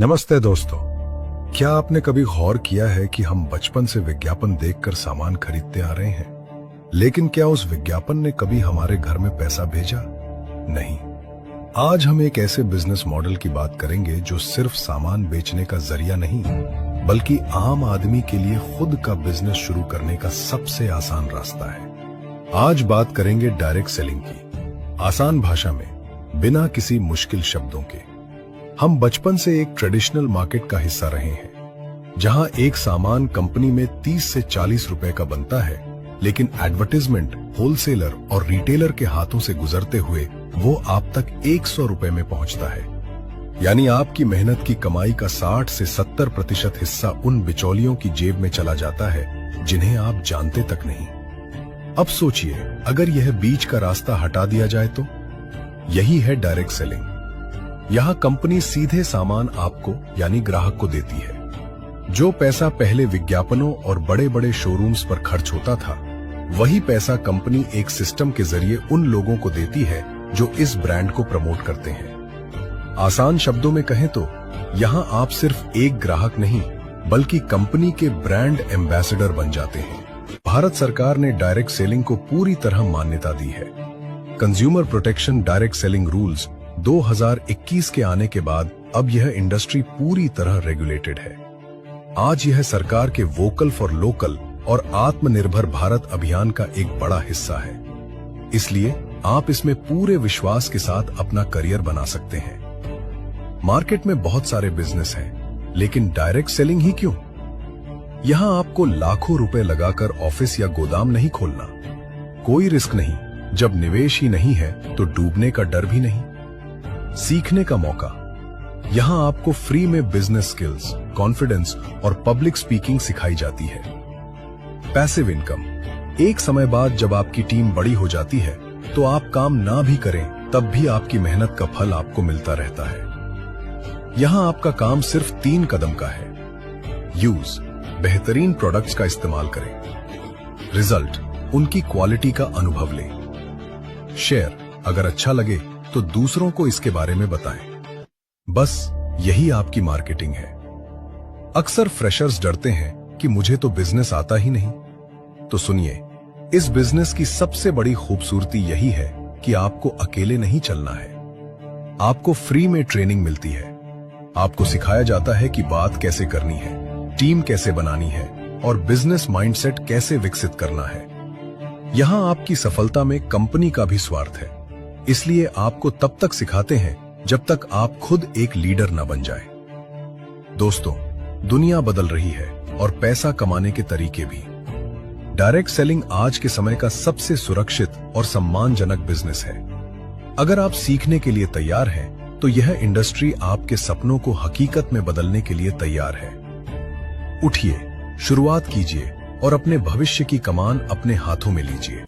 नमस्ते दोस्तों। क्या आपने कभी गौर किया है कि हम बचपन से विज्ञापन देखकर सामान खरीदते आ रहे हैं, लेकिन क्या उस विज्ञापन ने कभी हमारे घर में पैसा भेजा? नहीं। आज हम एक ऐसे बिजनेस मॉडल की बात करेंगे जो सिर्फ सामान बेचने का जरिया नहीं, बल्कि आम आदमी के लिए खुद का बिजनेस शुरू करने का सबसे आसान रास्ता है। आज बात करेंगे डायरेक्ट सेलिंग की, आसान भाषा में, बिना किसी मुश्किल शब्दों के। हम बचपन से एक ट्रेडिशनल मार्केट का हिस्सा रहे हैं, जहां एक सामान कंपनी में 30 से 40 रुपए का बनता है, लेकिन एडवर्टाइजमेंट होलसेलर और रिटेलर के हाथों से गुजरते हुए वो आप तक 100 रुपए में पहुंचता है। यानी आपकी मेहनत की कमाई का 60 से 70% हिस्सा उन बिचौलियों की जेब में चला जाता है जिन्हें आप जानते तक नहीं। अब सोचिए, अगर यह बीच का रास्ता हटा दिया जाए तो? यही है डायरेक्ट सेलिंग। यहां कंपनी सीधे सामान आपको यानी ग्राहक को देती है। जो पैसा पहले विज्ञापनों और बड़े बड़े शोरूम्स पर खर्च होता था, वही पैसा कंपनी एक सिस्टम के जरिए उन लोगों को देती है जो इस ब्रांड को प्रमोट करते हैं। आसान शब्दों में कहें तो यहां आप सिर्फ एक ग्राहक नहीं, बल्कि कंपनी के ब्रांड एम्बेसडर बन जाते हैं। भारत सरकार ने डायरेक्ट सेलिंग को पूरी तरह मान्यता दी है। Consumer protection direct selling rules 2021 के आने के बाद अब यह इंडस्ट्री पूरी तरह रेगुलेटेड है। आज यह सरकार के वोकल फॉर लोकल और आत्मनिर्भर भारत अभियान का एक बड़ा हिस्सा है। इसलिए आप इसमें पूरे विश्वास के साथ अपना करियर बना सकते हैं। मार्केट में बहुत सारे बिजनेस हैं, लेकिन डायरेक्ट सेलिंग ही क्यों? यहां आपको लाखों रुपए लगाकर ऑफिस या गोदाम नहीं खोलना, कोई रिस्क नहीं। जब निवेश ही नहीं है तो डूबने का डर भी नहीं। सीखने का मौका, यहां आपको फ्री में बिजनेस स्किल्स, कॉन्फिडेंस और पब्लिक स्पीकिंग सिखाई जाती है। पैसिव इनकम, एक समय बाद जब आपकी टीम बड़ी हो जाती है तो आप काम ना भी करें तब भी आपकी मेहनत का फल आपको मिलता रहता है। यहां आपका काम सिर्फ 3 कदम का है। यूज, बेहतरीन प्रोडक्ट्स का इस्तेमाल करें। रिजल्ट, उनकी क्वालिटी का अनुभव लें। शेयर, अगर अच्छा लगे तो दूसरों को इसके बारे में बताएं। बस यही आपकी मार्केटिंग है। अक्सर फ्रेशर्स डरते हैं कि मुझे तो बिजनेस आता ही नहीं। तो सुनिए, इस बिजनेस की सबसे बड़ी खूबसूरती यही है कि आपको अकेले नहीं चलना है। आपको फ्री में ट्रेनिंग मिलती है। आपको सिखाया जाता है कि बात कैसे करनी है, टीम कैसे बनानी है और बिजनेस माइंडसेट कैसे विकसित करना है। यहां आपकी सफलता में कंपनी का भी स्वार्थ है, इसलिए आपको तब तक सिखाते हैं जब तक आप खुद एक लीडर न बन जाए। दोस्तों, दुनिया बदल रही है और पैसा कमाने के तरीके भी। डायरेक्ट सेलिंग आज के समय का सबसे सुरक्षित और सम्मानजनक बिजनेस है। अगर आप सीखने के लिए तैयार हैं, तो यह इंडस्ट्री आपके सपनों को हकीकत में बदलने के लिए तैयार है। उठिए, शुरुआत कीजिए और अपने भविष्य की कमान अपने हाथों में लीजिए।